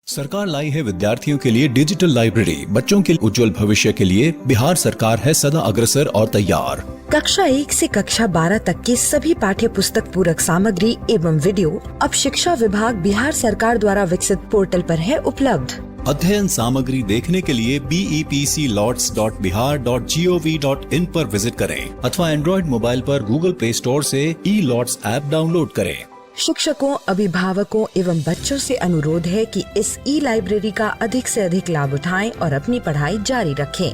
सरकार लाई है विद्यार्थियों के लिए डिजिटल लाइब्रेरी। बच्चों के उज्जवल भविष्य के लिए बिहार सरकार है सदा अग्रसर और तैयार। कक्षा 1 से कक्षा 12 तक की सभी पाठ्य पुस्तक पूरक सामग्री एवं वीडियो अब शिक्षा विभाग बिहार सरकार द्वारा विकसित पोर्टल पर है उपलब्ध। अध्ययन सामग्री देखने के लिए BEPCLOTS.bihar.gov.in पर विजिट करें अथवा एंड्रॉइड मोबाइल पर गूगल प्ले स्टोर से E-LOTS ऐप डाउनलोड करें। शिक्षकों, अभिभावकों एवं बच्चों से अनुरोध है कि इस लाइब्रेरी का अधिक से अधिक लाभ उठाएं और अपनी पढ़ाई जारी रखें।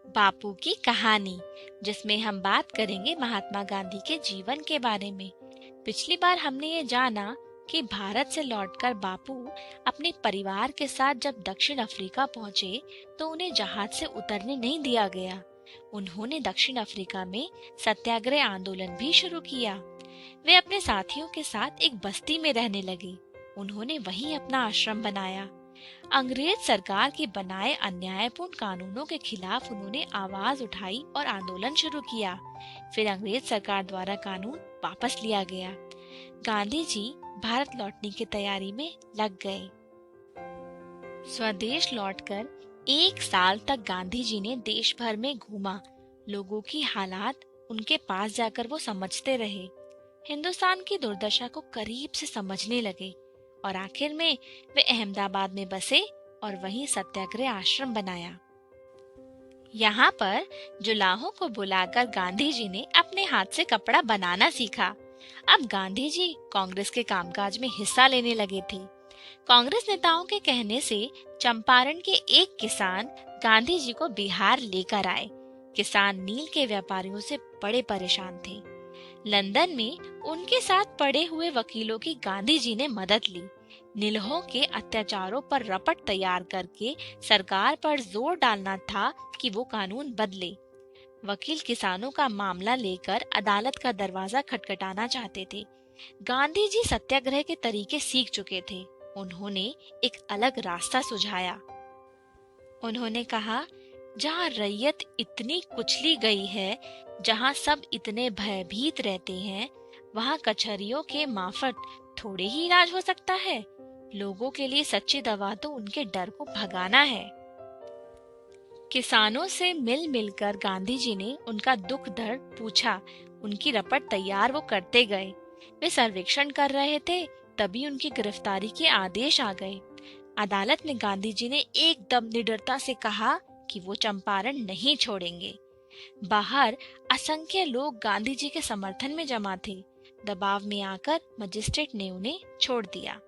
बापू की कहानी, जिसमें हम बात करेंगे महात्मा गांधी के जीवन के बारे में। पिछली बार हमने ये जाना कि भारत से लौटकर बापू अपने परिवार के साथ जब दक्षिण अफ्रीका पहुंचे तो उन्हें जहाज से उतरने नहीं दिया गया। उन्होंने दक्षिण अफ्रीका में सत्याग्रह आंदोलन भी शुरू किया। वे अपने साथियों के साथ एक बस्ती में रहने लगे। उन्होंने वहीं अपना आश्रम बनाया। अंग्रेज सरकार के बनाए अन्यायपूर्ण कानूनों के खिलाफ उन्होंने आवाज उठाई और आंदोलन शुरू किया। फिर अंग्रेज सरकार द्वारा कानून वापस लिया गया। गांधी जी भारत लौटने की तैयारी में लग गए। स्वदेश लौटकर 1 साल तक गांधी जी ने देश भर में घूमा। लोगों की हालात उनके पास जाकर वो समझते रहे। हिंदुस्तान की दुर्दशा को करीब से समझने लगे और आखिर में वे अहमदाबाद में बसे और वहीं सत्याग्रह आश्रम बनाया। यहाँ पर जुलाहों को बुलाकर गांधी जी ने अपने हाथ से कपड़ा बनाना सीखा। अब गांधी जी कांग्रेस के कामकाज में हिस्सा लेने लगे थे। कांग्रेस नेताओं के कहने से चंपारण के एक किसान गांधी जी को बिहार लेकर आए। किसान नील के व्यापारियों से बड़े परेशान थे। लंदन में उनके साथ पड़े हुए वकीलों की गांधी जी ने मदद ली। नीलहों के अत्याचारों पर रपट तैयार करके सरकार पर जोर डालना था कि वो कानून बदले। वकील किसानों का मामला लेकर अदालत का दरवाजा खटखटाना चाहते थे। गांधी जी सत्याग्रह के तरीके सीख चुके थे। उन्होंने एक अलग रास्ता सुझाया। उन्होंने कहा, जहाँ रैयत इतनी कुचली गई है, जहाँ सब इतने भयभीत रहते हैं, वहाँ कचहरियों के मार्फत थोड़े ही इलाज हो सकता है। लोगों के लिए सच्ची दवा तो उनके डर को भगाना है। किसानों से मिल मिलकर गांधी जी ने उनका दुख दर्द पूछा। उनकी रपट तैयार वो करते गए। वे सर्वेक्षण कर रहे थे, तभी उनकी गिरफ्तारी के आदेश आ गए। अदालत में गांधी जी ने एकदम निडरता से कहा कि वो चंपारण नहीं छोड़ेंगे। बाहर असंख्य लोग गांधी जी के समर्थन में जमा थे। दबाव में आकर मजिस्ट्रेट ने उन्हें छोड़ दिया।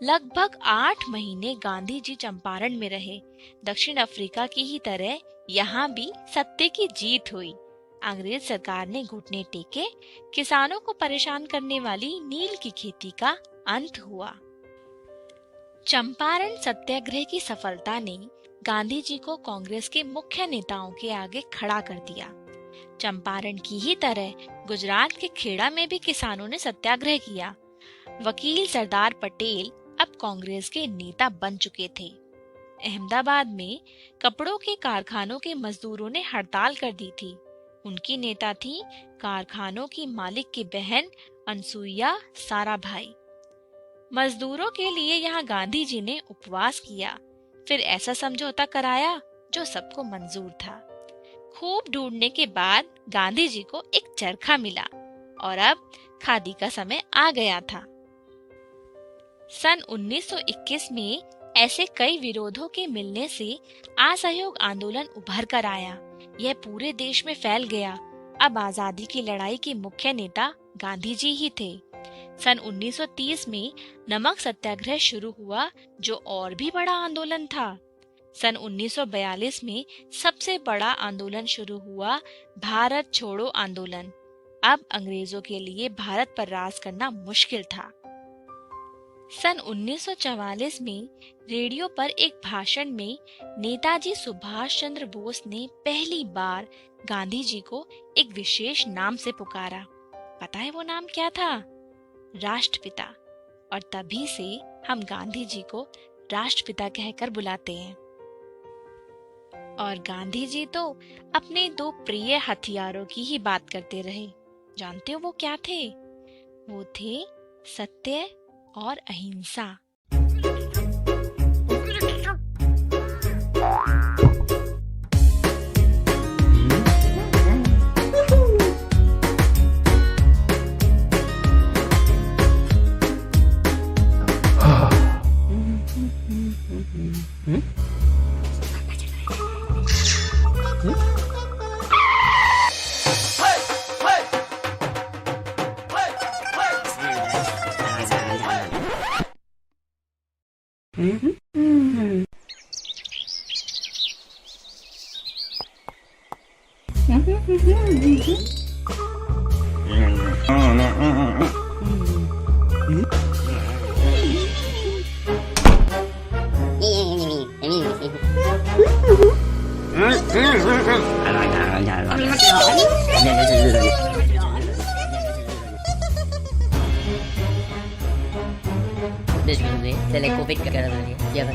लगभग 8 महीने गांधी जी चंपारण में रहे। दक्षिण अफ्रीका की ही तरह यहाँ भी सत्य की जीत हुई। अंग्रेज सरकार ने घुटने टेके। किसानों को परेशान करने वाली नील की खेती का अंत हुआ। चंपारण सत्याग्रह की सफलता ने गांधी जी को कांग्रेस के मुख्य नेताओं के आगे खड़ा कर दिया। चंपारण की ही तरह गुजरात के खेड़ा में भी किसानों ने सत्याग्रह किया। वकील सरदार पटेल अब कांग्रेस के नेता बन चुके थे। अहमदाबाद में कपड़ों के कारखानों के मजदूरों ने हड़ताल कर दी थी। उनकी नेता थी कारखानों की मालिक की बहन अनसुईया साराभाई। मजदूरों के लिए यहाँ गांधी जी ने उपवास किया। फिर ऐसा समझौता कराया जो सबको मंजूर था। खूब ढूंढने के बाद गांधी जी को एक चरखा मिला और अब खादी का समय आ गया था। सन 1921 में ऐसे कई विरोधों के मिलने से असहयोग आंदोलन उभर कर आया। यह पूरे देश में फैल गया। अब आजादी की लड़ाई के मुख्य नेता गांधी जी ही थे। सन 1930 में नमक सत्याग्रह शुरू हुआ, जो और भी बड़ा आंदोलन था। सन 1942 में सबसे बड़ा आंदोलन शुरू हुआ, भारत छोड़ो आंदोलन। अब अंग्रेजों के लिए भारत पर राज करना मुश्किल था। सन 1944 में रेडियो पर एक भाषण में नेताजी सुभाष चंद्र बोस ने पहली बार गांधी जी को एक विशेष नाम से पुकारा। पता है वो नाम क्या था? राष्ट्रपिता। और तभी से हम गांधी जी को राष्ट्रपिता कहकर बुलाते हैं। और गांधी जी तो अपने दो प्रिय हथियारों की ही बात करते रहे। जानते हो वो क्या थे? वो थे सत्य और अहिंसा। Se le covid que queda de lleva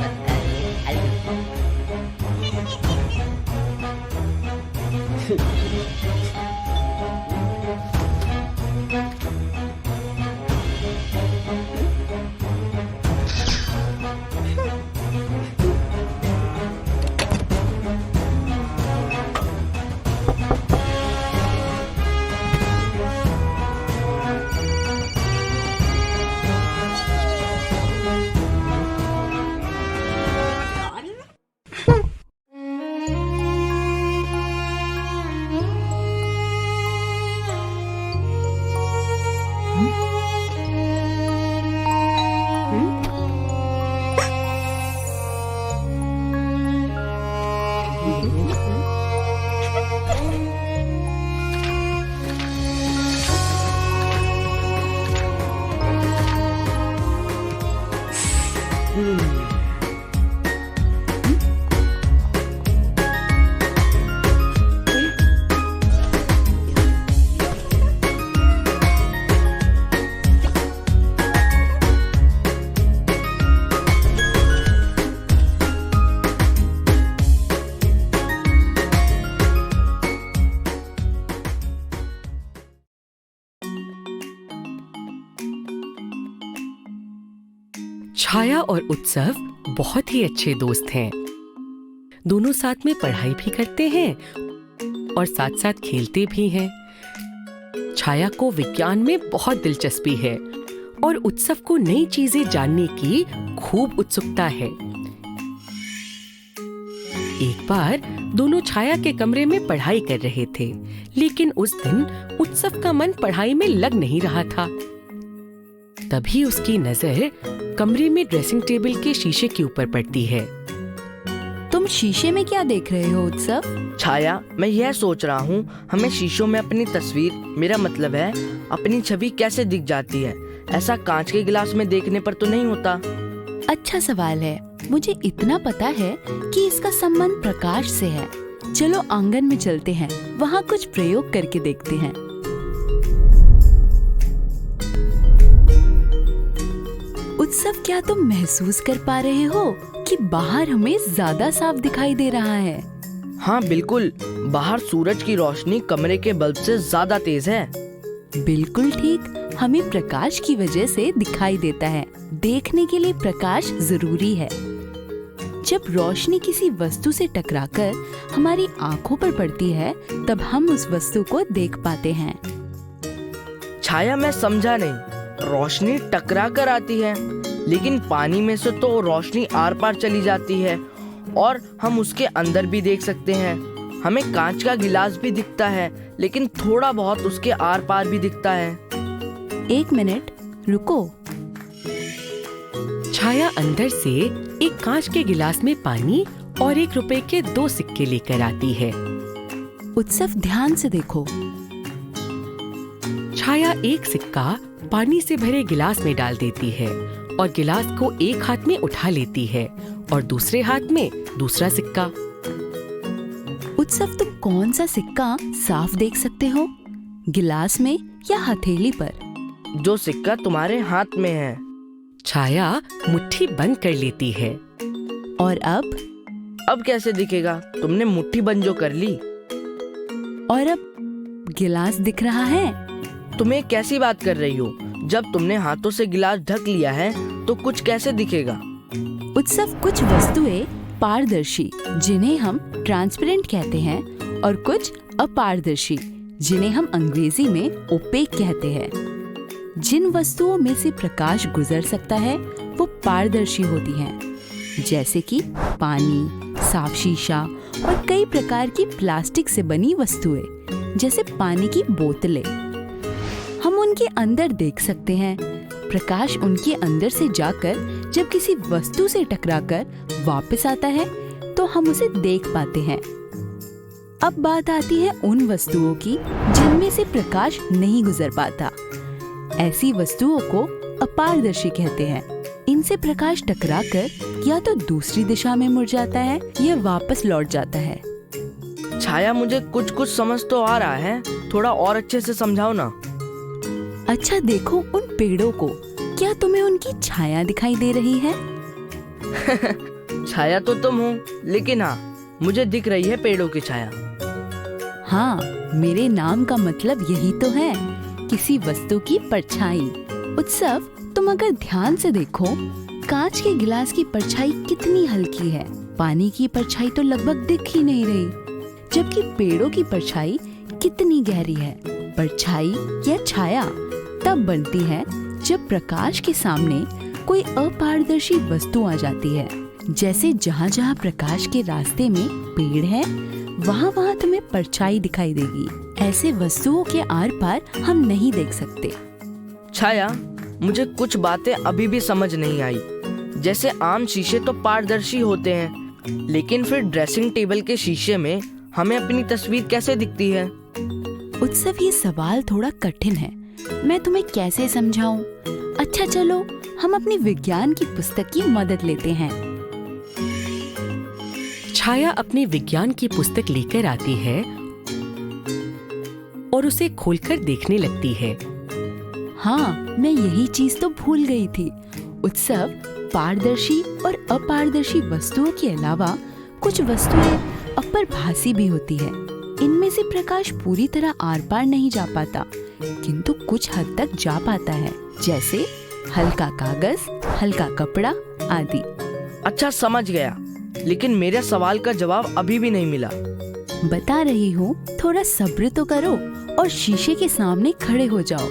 छाया और उत्सव बहुत ही अच्छे दोस्त हैं। दोनों साथ में पढ़ाई भी करते हैं और साथ साथ खेलते भी हैं। छाया को विज्ञान में बहुत दिलचस्पी है और उत्सव को नई चीजें जानने की खूब उत्सुकता है। एक बार दोनों छाया के कमरे में पढ़ाई कर रहे थे, लेकिन उस दिन उत्सव का मन पढ़ाई में लग नहीं रहा था। तभी उसकी नजर कमरे में ड्रेसिंग टेबल के शीशे के ऊपर पड़ती है। तुम शीशे में क्या देख रहे हो उत्सव? छाया, मैं यह सोच रहा हूँ हमें शीशों में अपनी तस्वीर, मेरा मतलब है अपनी छवि कैसे दिख जाती है। ऐसा कांच के गिलास में देखने पर तो नहीं होता। अच्छा सवाल है। मुझे इतना पता है कि इसका संबंध प्रकाश से है। चलो आंगन में चलते हैं, वहाँ कुछ प्रयोग करके देखते हैं। उत्सव, क्या तुम महसूस कर पा रहे हो कि बाहर हमें ज्यादा साफ दिखाई दे रहा है? हाँ बिल्कुल, बाहर सूरज की रोशनी कमरे के बल्ब से ज्यादा तेज है। बिल्कुल ठीक, हमें प्रकाश की वजह से दिखाई देता है। देखने के लिए प्रकाश जरूरी है। जब रोशनी किसी वस्तु से टकराकर हमारी आंखों पर पड़ती है, तब हम उस वस्तु को देख पाते हैं। छाया, मैं समझा नहीं। रोशनी टकरा कर आती है, लेकिन पानी में से तो रोशनी आर पार चली जाती है और हम उसके अंदर भी देख सकते हैं। हमें कांच का गिलास भी दिखता है, लेकिन थोड़ा बहुत उसके आर पार भी दिखता है। एक मिनट रुको। छाया अंदर से एक कांच के गिलास में पानी और 1 रुपए के 2 सिक्के लेकर आती है। उत्सव, ध्यान से देखो। छाया एक सिक्का पानी से भरे गिलास में डाल देती है और गिलास को एक हाथ में उठा लेती है और दूसरे हाथ में दूसरा सिक्का। उत्सव, तुम कौन सा सिक्का साफ देख सकते हो, गिलास में या हथेली पर? जो सिक्का तुम्हारे हाथ में है। छाया मुट्ठी बंद कर लेती है। और अब अब कैसे दिखेगा? तुमने मुट्ठी बंद जो कर ली। और अब गिलास दिख रहा है। तुम एक कैसी बात कर रही हो? जब तुमने हाथों से गिलास ढक लिया है तो कुछ कैसे दिखेगा? उत्सव, कुछ वस्तुएं पारदर्शी जिन्हें हम ट्रांसपेरेंट कहते हैं और कुछ अपारदर्शी जिन्हें हम अंग्रेजी में ओपेक कहते हैं। जिन वस्तुओं में से प्रकाश गुजर सकता है वो पारदर्शी होती हैं, जैसे कि पानी, साफ शीशा और कई प्रकार की प्लास्टिक से बनी वस्तुएं, जैसे पानी की बोतलें। हम उनके अंदर देख सकते हैं। प्रकाश उनके अंदर से जाकर जब किसी वस्तु से टकराकर वापस आता है तो हम उसे देख पाते हैं। अब बात आती है उन वस्तुओं की जिनमें से प्रकाश नहीं गुजर पाता। ऐसी वस्तुओं को अपारदर्शी कहते हैं। इनसे प्रकाश टकराकर या तो दूसरी दिशा में मुड़ जाता है या वापस लौट जाता है। छाया, मुझे कुछ कुछ समझ तो आ रहा है, थोड़ा और अच्छे से समझाओ ना। अच्छा देखो उन पेड़ों को, क्या तुम्हें उनकी छाया दिखाई दे रही है? छाया तो तुम हो, लेकिन हाँ, मुझे दिख रही है पेड़ों की छाया। हाँ, मेरे नाम का मतलब यही तो है, किसी वस्तु की परछाई। उत्सव, तुम अगर ध्यान से देखो, कांच के गिलास की परछाई कितनी हल्की है। पानी की परछाई तो लगभग दिख ही नहीं रही, जबकि पेड़ों की परछाई कितनी गहरी है। परछाई या छाया तब बनती है जब प्रकाश के सामने कोई अपारदर्शी वस्तु आ जाती है। जैसे जहाँ जहाँ प्रकाश के रास्ते में पेड़ है, वहाँ वहाँ तुम्हें परछाई दिखाई देगी। ऐसे वस्तुओं के आर पार हम नहीं देख सकते। छाया, मुझे कुछ बातें अभी भी समझ नहीं आई। जैसे आम शीशे तो पारदर्शी होते हैं, लेकिन फिर ड्रेसिंग टेबल के शीशे में हमें अपनी तस्वीर कैसे दिखती है? उत्सव, ये सवाल थोड़ा कठिन है, मैं तुम्हें कैसे समझाऊं? अच्छा चलो, हम अपनी विज्ञान की पुस्तक की मदद लेते हैं। छाया अपनी विज्ञान की पुस्तक लेकर आती है और उसे खोलकर देखने लगती है। हाँ, मैं यही चीज तो भूल गई थी। उत्सव, पारदर्शी और अपारदर्शी वस्तुओं के अलावा कुछ वस्तुएं अपरभासी भी होती है। इनमें से प्रकाश पूरी तरह आर पार नहीं जा पाता, किंतु कुछ हद तक जा पाता है, जैसे हल्का कागज, हल्का कपड़ा आदि। अच्छा, समझ गया, लेकिन मेरे सवाल का जवाब अभी भी नहीं मिला। बता रही हूँ, थोड़ा सब्र तो करो और शीशे के सामने खड़े हो जाओ।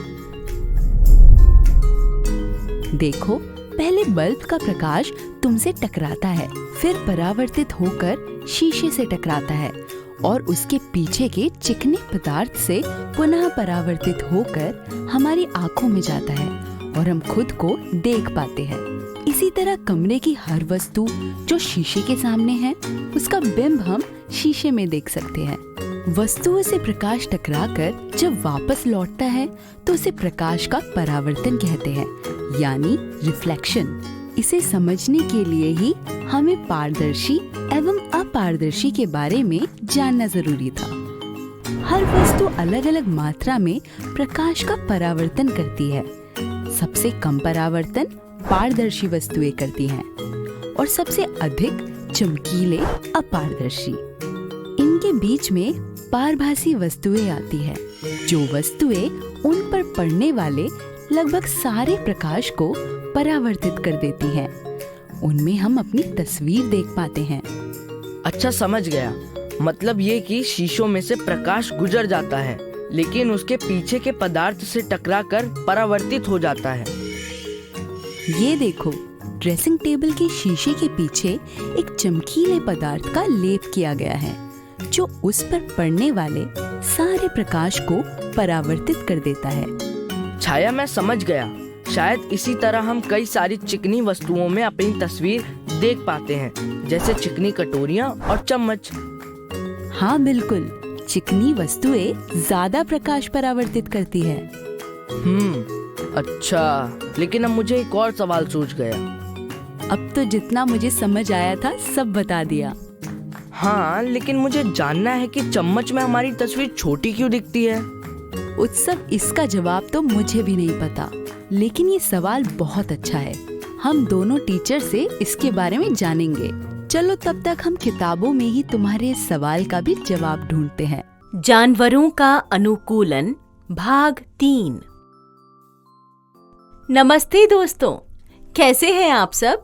देखो, पहले बल्ब का प्रकाश तुमसे टकराता है, फिर परावर्तित होकर शीशे से टकराता है और उसके पीछे के चिकने पदार्थ से पुनः परावर्तित होकर हमारी आंखों में जाता है और हम खुद को देख पाते हैं। इसी तरह कमरे की हर वस्तु जो शीशे के सामने है, उसका बिंब हम शीशे में देख सकते हैं। वस्तुओं से प्रकाश टकराकर जब वापस लौटता है तो उसे प्रकाश का परावर्तन कहते हैं, यानी रिफ्लेक्शन। इसे समझने के लिए ही हमें पारदर्शी एवं अपारदर्शी के बारे में जानना जरूरी था। हर वस्तु अलग अलग मात्रा में प्रकाश का परावर्तन करती है। सबसे कम परावर्तन पारदर्शी वस्तुएं करती हैं और सबसे अधिक चमकीले अपारदर्शी। इनके बीच में पारभासी वस्तुएं आती है, जो वस्तुएं उन पर पड़ने वाले लगभग सारे प्रकाश को परावर्तित कर देती हैं। उनमें हम अपनी तस्वीर देख पाते हैं। अच्छा, समझ गया। मतलब ये कि शीशों में से प्रकाश गुजर जाता है, लेकिन उसके पीछे के पदार्थ से टकराकर परावर्तित हो जाता है। ये देखो, ड्रेसिंग टेबल के शीशे के पीछे एक चमकीले पदार्थ का लेप किया गया है, जो उस पर पड़ने वाले सारे प्रकाश को परावर्तित कर देता है। छाया, मैं समझ गया। शायद इसी तरह हम कई सारी चिकनी वस्तुओं में अपनी तस्वीर देख पाते हैं, जैसे चिकनी कटोरियाँ और चम्मच। हाँ बिल्कुल, चिकनी वस्तुएं ज्यादा प्रकाश परावर्तित करती है। अच्छा, लेकिन अब मुझे एक और सवाल सूझ गया। अब तो जितना मुझे समझ आया था सब बता दिया। हाँ, लेकिन मुझे जानना है कि चम्मच में हमारी तस्वीर छोटी क्यों दिखती है? उत्सव, इसका जवाब तो मुझे भी नहीं पता, लेकिन ये सवाल बहुत अच्छा है। हम दोनों टीचर से इसके बारे में जानेंगे। चलो तब तक हम किताबों में ही तुम्हारे इस सवाल का भी जवाब ढूंढते हैं। जानवरों का अनुकूलन भाग 3। नमस्ते दोस्तों, कैसे हैं आप सब?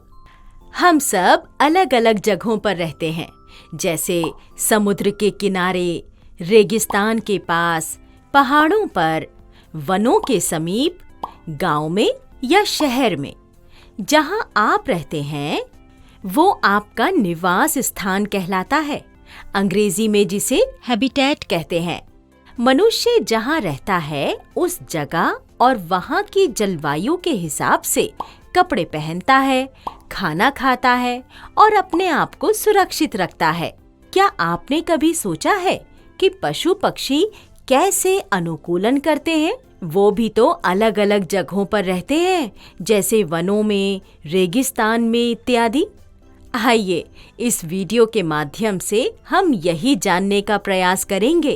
हम सब अलग अलग जगहों पर रहते हैं, जैसे समुद्र के किनारे, रेगिस्तान के पास, पहाड़ों पर, वनों के समीप, गांव में या शहर में। जहां आप रहते हैं वो आपका निवास स्थान कहलाता है, अंग्रेजी में जिसे हैबिटेट कहते हैं। मनुष्य जहां रहता है उस जगह और वहां की जलवायु के हिसाब से कपड़े पहनता है, खाना खाता है और अपने आप को सुरक्षित रखता है। क्या आपने कभी सोचा है कि पशु पक्षी कैसे अनुकूलन करते हैं? वो भी तो अलग अलग जगहों पर रहते हैं, जैसे वनों में, रेगिस्तान में इत्यादि। आइए इस वीडियो के माध्यम से हम यही जानने का प्रयास करेंगे।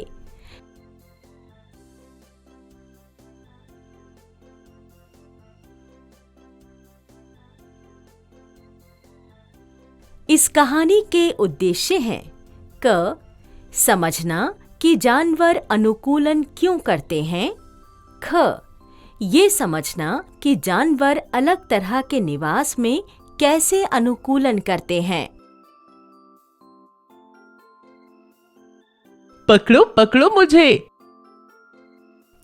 इस कहानी के उद्देश्य हैं क. समझना कि जानवर अनुकूलन क्यों करते हैं। ख. ये समझना कि जानवर अलग तरह के निवास में कैसे अनुकूलन करते हैं। पकड़ो पकड़ो मुझे।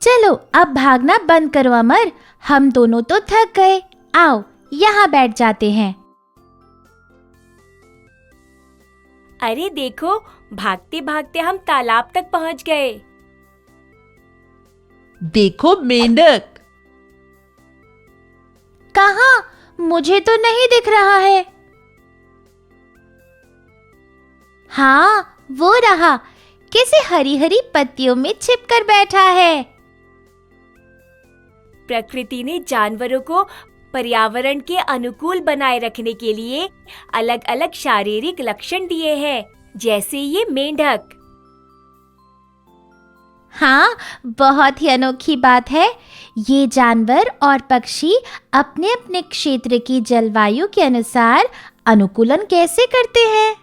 चलो अब भागना बंद करो अमर, हम दोनों तो थक गए। आओ यहाँ बैठ जाते हैं। अरे देखो, भागते भागते हम तालाब तक पहुंच गए। देखो मेंढक। कहाँ? मुझे तो नहीं दिख रहा है। हाँ, वो रहा, कैसे हरी हरी पत्तियों में छिपकर बैठा है। प्रकृति ने जानवरों को पर्यावरण के अनुकूल बनाए रखने के लिए अलग अलग शारीरिक लक्षण दिए हैं, जैसे ये मेंढक। हाँ, बहुत ही अनोखी बात है। ये जानवर और पक्षी अपने अपने क्षेत्र की जलवायु के अनुसार अनुकूलन कैसे करते हैं?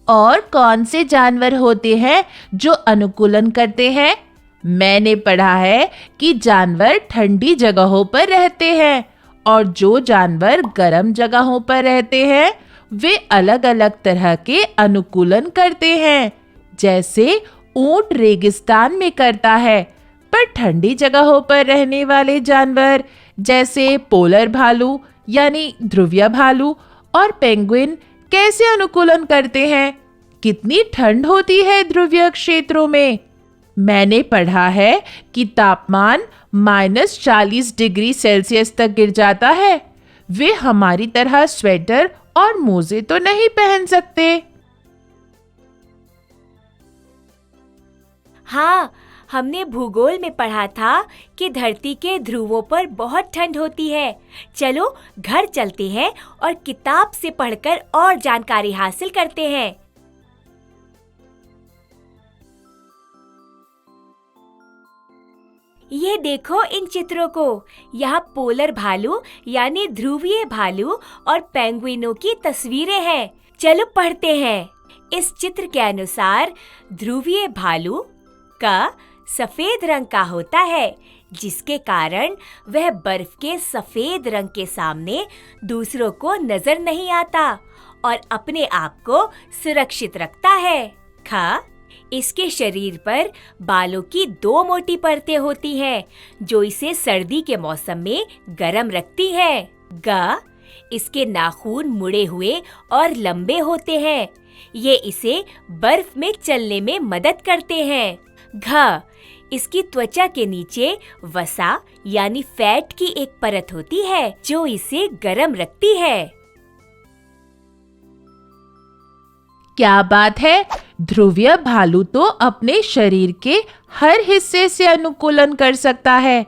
और कौन से जानवर होते हैं जो अनुकूलन करते हैं? मैंने पढ़ा है कि जानवर ठंडी जगहों पर रहते हैं और जो जानवर गर्म जगहों पर रहते हैं वे अलग अलग तरह के अनुकूलन करते हैं। जैसे ऊंट रेगिस्तान में करता है, पर ठंडी जगहों पर रहने वाले जानवर जैसे पोलर भालू यानी ध्रुवीय भालू और पेंगुइन कैसे अनुकूलन करते हैं? कितनी ठंड होती है ध्रुवीय क्षेत्रों में? मैंने पढ़ा है कि तापमान -40 डिग्री सेल्सियस तक गिर जाता है। वे हमारी तरह स्वेटर और मोजे तो नहीं पहन सकते। हाँ, हमने भूगोल में पढ़ा था कि धरती के ध्रुवों पर बहुत ठंड होती है। चलो घर चलते हैं और किताब से पढ़कर और जानकारी हासिल करते हैं। ये देखो इन चित्रों को। यहाँ पोलर भालू यानी ध्रुवीय भालू और पेंगुइनों की तस्वीरें हैं। चलो पढ़ते हैं। इस चित्र के अनुसार ध्रुवीय भालू का सफेद रंग का होता है, जिसके कारण वह बर्फ के सफेद रंग के सामने दूसरों को नजर नहीं आता और अपने आप को सुरक्षित रखता है। ख. इसके शरीर पर बालों की 2 मोटी परतें होती हैं, जो इसे सर्दी के मौसम में गर्म रखती है। ग. इसके नाखून मुड़े हुए और लंबे होते हैं। ये इसे बर्फ में चलने में मदद करते हैं। घ. इसकी त्वचा के नीचे वसा यानी फैट की एक परत होती है, जो इसे गर्म रखती है। क्या बात है! ध्रुवीय भालू तो अपने शरीर के हर हिस्से से अनुकूलन कर सकता है।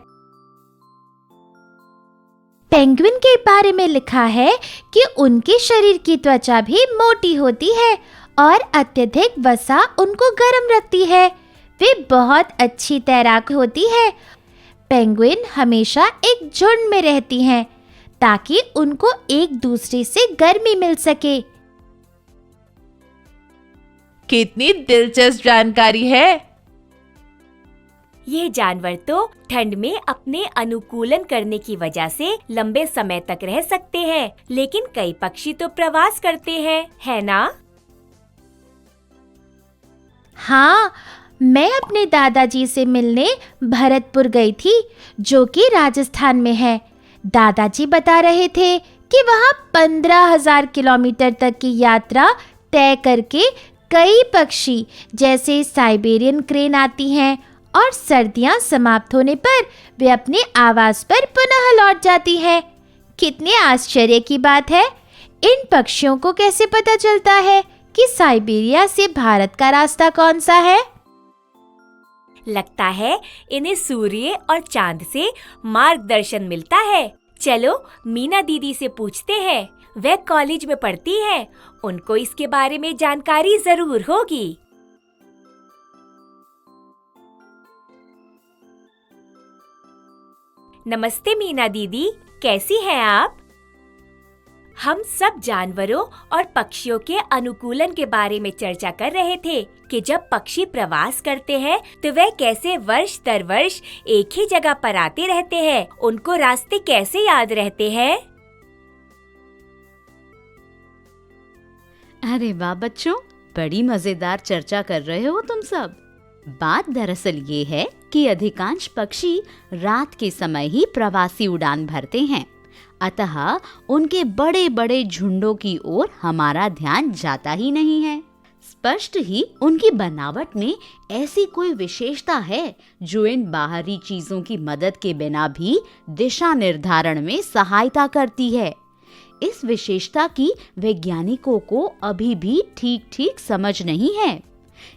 पेंगुइन के बारे में लिखा है कि उनके शरीर की त्वचा भी मोटी होती है और अत्यधिक वसा उनको गर्म रखती है। वे बहुत अच्छी तैराक होती है। पेंगुइन हमेशा एक झुंड में रहती हैं। ताकि उनको एक दूसरे से गर्मी मिल सके। कितनी दिलचस्प जानकारी है। ये जानवर तो ठंड में अपने अनुकूलन करने की वजह से लंबे समय तक रह सकते हैं, लेकिन कई पक्षी तो प्रवास करते हैं, है ना? हाँ, मैं अपने दादाजी से मिलने भरतपुर गई थी, जो कि राजस्थान में है। दादाजी बता रहे थे कि वहाँ 15,000 किलोमीटर तक की यात्रा तय करके कई पक्षी जैसे साइबेरियन क्रेन आती हैं और सर्दियाँ समाप्त होने पर वे अपने आवास पर पुनः लौट जाती हैं। कितने आश्चर्य की बात है। इन पक्षियों को कैसे पता चलता है कि साइबेरिया से भारत का रास्ता कौन सा है? लगता है इन्हें सूर्य और चांद से मार्गदर्शन मिलता है। चलो मीना दीदी से पूछते हैं, वह कॉलेज में पढ़ती हैं, उनको इसके बारे में जानकारी जरूर होगी। नमस्ते मीना दीदी, कैसी हैं आप? हम सब जानवरों और पक्षियों के अनुकूलन के बारे में चर्चा कर रहे थे कि जब पक्षी प्रवास करते हैं तो वे कैसे वर्ष दर वर्ष एक ही जगह पर आते रहते हैं, उनको रास्ते कैसे याद रहते हैं। अरे वाह बच्चों, बड़ी मजेदार चर्चा कर रहे हो तुम सब। बात दरअसल ये है कि अधिकांश पक्षी रात के समय ही प्रवासी उड़ान भरते हैं, अतः उनके बड़े बड़े झुंडों की ओर हमारा ध्यान जाता ही नहीं है। स्पष्ट ही उनकी बनावट में ऐसी कोई विशेषता है जो इन बाहरी चीजों की मदद के बिना भी दिशा निर्धारण में सहायता करती है। इस विशेषता की वैज्ञानिकों को अभी भी ठीक ठीक समझ नहीं है।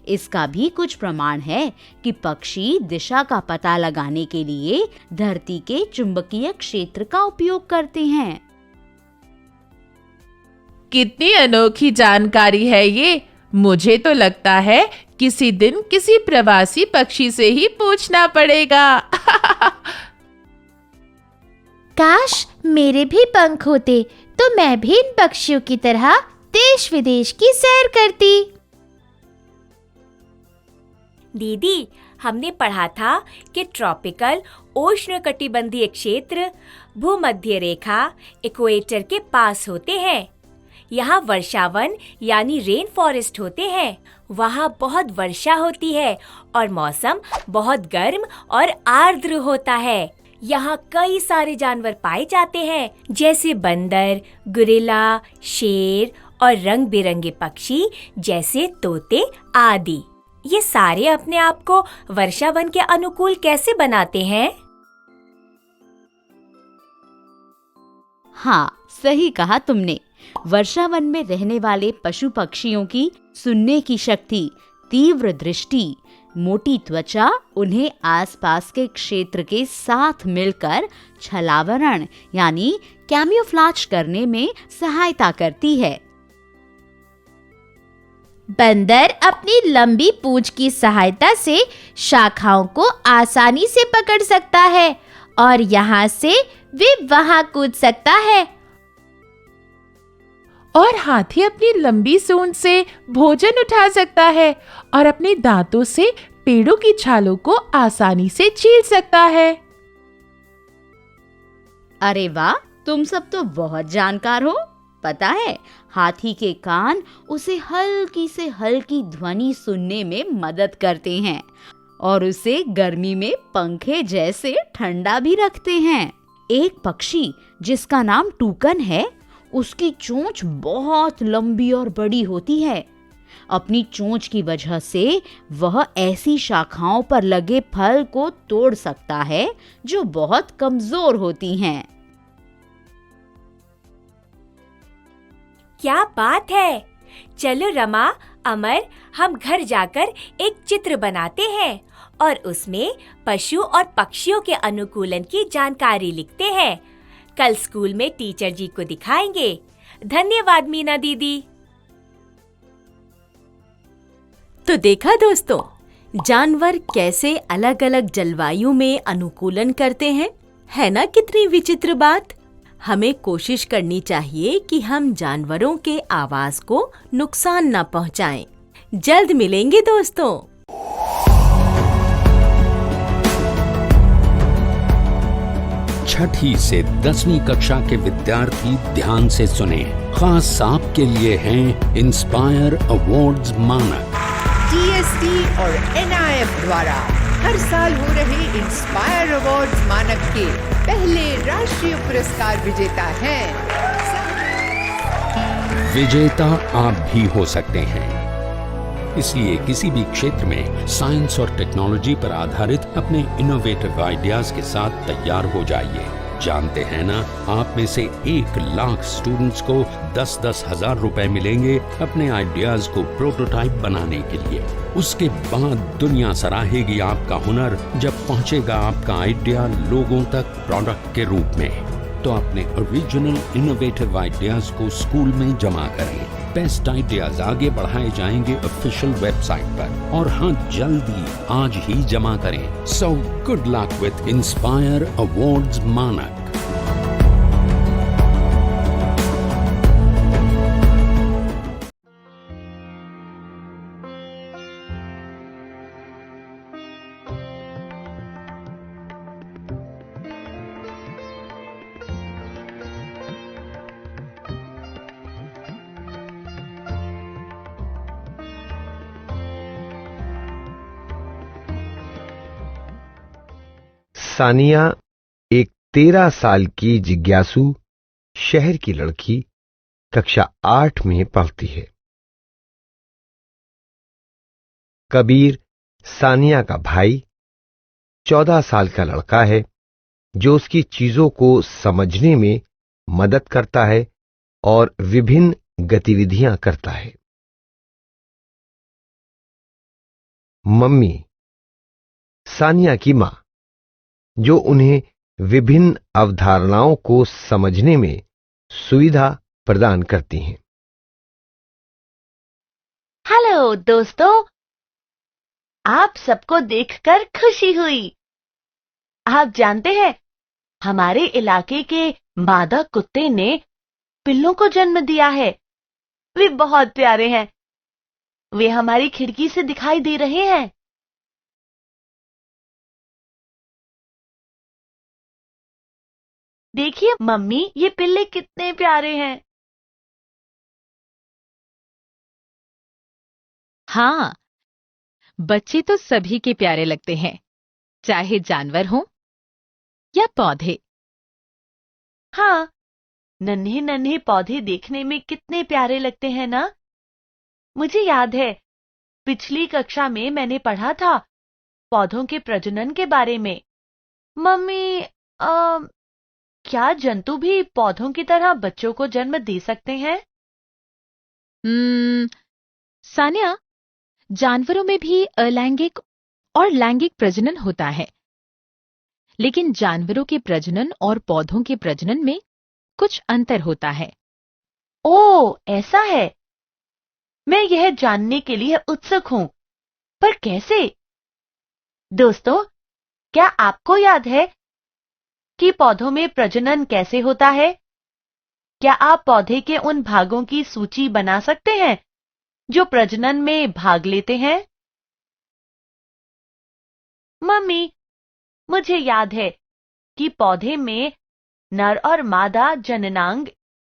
इसका भी कुछ प्रमाण है कि पक्षी दिशा का पता लगाने के लिए धरती के चुंबकीय क्षेत्र का उपयोग करते हैं। कितनी अनोखी जानकारी है ये। मुझे तो लगता है किसी दिन किसी प्रवासी पक्षी से ही पूछना पड़ेगा। काश मेरे भी पंख होते तो मैं भी इन पक्षियों की तरह देश विदेश की सैर करती। दीदी, हमने पढ़ा था कि ट्रॉपिकल उष्णकटिबंधीय क्षेत्र भूमध्य रेखा इक्वेटर के पास होते हैं। यहाँ वर्षावन यानी रेन फॉरेस्ट होते हैं। वहाँ बहुत वर्षा होती है और मौसम बहुत गर्म और आर्द्र होता है। यहाँ कई सारे जानवर पाए जाते हैं, जैसे बंदर, गुरिल्ला, शेर और रंग बिरंगे पक्षी जैसे तोते आदि। ये सारे अपने आप को वर्षावन के अनुकूल कैसे बनाते हैं? हाँ, सही कहा तुमने। वर्षावन में रहने वाले पशु पक्षियों की सुनने की शक्ति, तीव्र दृष्टि, मोटी त्वचा उन्हें आसपास के क्षेत्र के साथ मिलकर छलावरण यानी कैम्यूफ्लाज करने में सहायता करती है। बंदर अपनी लंबी पूंछ की सहायता से शाखाओं को आसानी से पकड़ सकता है और यहाँ से वे वहाँ कूद सकता है। और हाथी अपनी लंबी सूंड से भोजन उठा सकता है और अपने दांतों से पेड़ों की छालों को आसानी से छील सकता है। अरे वाह, तुम सब तो बहुत जानकार हो। पता है, हाथी के कान उसे हल्की से हल्की ध्वनि सुनने में मदद करते हैं और उसे गर्मी में पंखे जैसे ठंडा भी रखते हैं। एक पक्षी जिसका नाम टूकन है, उसकी चोंच बहुत लंबी और बड़ी होती है। अपनी चोंच की वजह से वह ऐसी शाखाओं पर लगे फल को तोड़ सकता है जो बहुत कमजोर होती हैं। क्या बात है! चलो रमा, अमर, हम घर जाकर एक चित्र बनाते हैं और उसमें पशु और पक्षियों के अनुकूलन की जानकारी लिखते हैं। कल स्कूल में टीचर जी को दिखाएंगे। धन्यवाद मीना दीदी। तो देखा दोस्तों, जानवर कैसे अलग अलग जलवायु में अनुकूलन करते हैं, है ना कितनी विचित्र बात। हमें कोशिश करनी चाहिए कि हम जानवरों के आवाज को नुकसान न पहुंचाएं। जल्द मिलेंगे दोस्तों। छठी से 10वीं कक्षा के विद्यार्थी ध्यान से सुने। खास आपके लिए हैं इंस्पायर अवार्ड्स मानक। जीएसटी और एनआईएफ द्वारा हर साल हो रहे इंस्पायर अवार्ड्स मानक के पहले राष्ट्रीय पुरस्कार विजेता हैं। विजेता आप भी हो सकते हैं। इसलिए किसी भी क्षेत्र में साइंस और टेक्नोलॉजी पर आधारित अपने इनोवेटिव आइडियाज के साथ तैयार हो जाइए। जानते हैं ना, आप में से 1 लाख स्टूडेंट्स को 10-10 हजार रुपए मिलेंगे अपने आइडियाज को प्रोटोटाइप बनाने के लिए। उसके बाद दुनिया सराहेगी आपका हुनर जब पहुंचेगा आपका आइडिया लोगों तक प्रोडक्ट के रूप में। तो अपने ओरिजिनल इनोवेटिव आइडियाज को स्कूल में जमा करें। बेस्ट आइडियाज आगे बढ़ाए जाएंगे ऑफिशियल वेबसाइट पर, और हाँ, जल्दी आज ही जमा करें। So good luck with inspire awards मानक। सानिया एक 13 साल की जिज्ञासु शहर की लड़की कक्षा 8 में पढ़ती है। कबीर सानिया का भाई 14 साल का लड़का है जो उसकी चीजों को समझने में मदद करता है और विभिन्न गतिविधियां करता है। मम्मी सानिया की मां, जो उन्हें विभिन्न अवधारणाओं को समझने में सुविधा प्रदान करती हैं। हेलो दोस्तों, आप सबको देखकर खुशी हुई। आप जानते हैं, हमारे इलाके के मादा कुत्ते ने पिल्लों को जन्म दिया है। वे बहुत प्यारे हैं। वे हमारी खिड़की से दिखाई दे रहे हैं। देखिए मम्मी, ये पिल्ले कितने प्यारे हैं। हाँ, बच्चे तो सभी के प्यारे लगते हैं, चाहे जानवर हों या पौधे। हाँ, नन्हे नन्हे पौधे देखने में कितने प्यारे लगते हैं ना। मुझे याद है, पिछली कक्षा में मैंने पढ़ा था पौधों के प्रजनन के बारे में। मम्मी, क्या जंतु भी पौधों की तरह बच्चों को जन्म दे सकते हैं? सानिया, जानवरों में भी अलैंगिक और लैंगिक प्रजनन होता है, लेकिन जानवरों के प्रजनन और पौधों के प्रजनन में कुछ अंतर होता है। ओह, ऐसा है। मैं यह जानने के लिए उत्सुक हूं, पर कैसे? दोस्तों, क्या आपको याद है कि पौधों में प्रजनन कैसे होता है? क्या आप पौधे के उन भागों की सूची बना सकते हैं जो प्रजनन में भाग लेते हैं? मम्मी, मुझे याद है कि पौधे में नर और मादा जननांग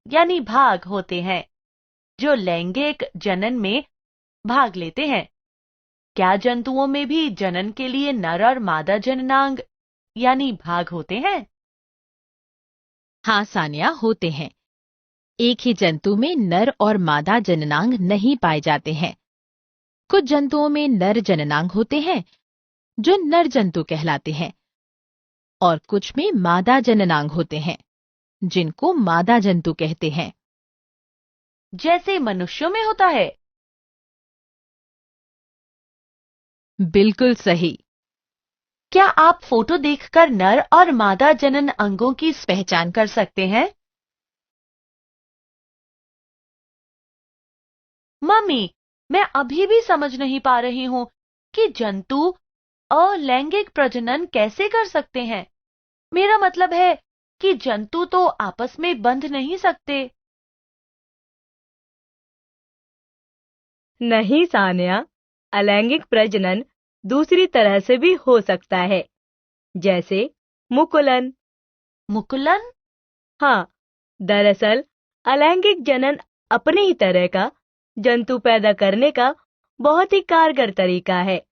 यानी भाग होते हैं जो लैंगिक जनन में भाग लेते हैं। क्या जंतुओं में भी जनन के लिए नर और मादा जननांग यानी भाग होते हैं? हाँ सानिया, होते हैं। एक ही जंतु में नर और मादा जननांग नहीं पाए जाते हैं। कुछ जंतुओं में नर जननांग होते हैं जो नर जंतु कहलाते हैं, और कुछ में मादा जननांग होते हैं जिनको मादा जंतु कहते हैं। जैसे मनुष्यों में होता है? बिल्कुल सही। क्या आप फोटो देखकर नर और मादा जनन अंगों की पहचान कर सकते हैं? मम्मी, मैं अभी भी समझ नहीं पा रही हूं कि जंतु अलैंगिक प्रजनन कैसे कर सकते हैं। मेरा मतलब है, कि जंतु तो आपस में बंध नहीं सकते। नहीं सान्या, अलैंगिक प्रजनन दूसरी तरह से भी हो सकता है, जैसे मुकुलन। मुकुलन? हाँ, दरअसल अलैंगिक जनन अपनी ही तरह का जंतु पैदा करने का बहुत ही कारगर तरीका है।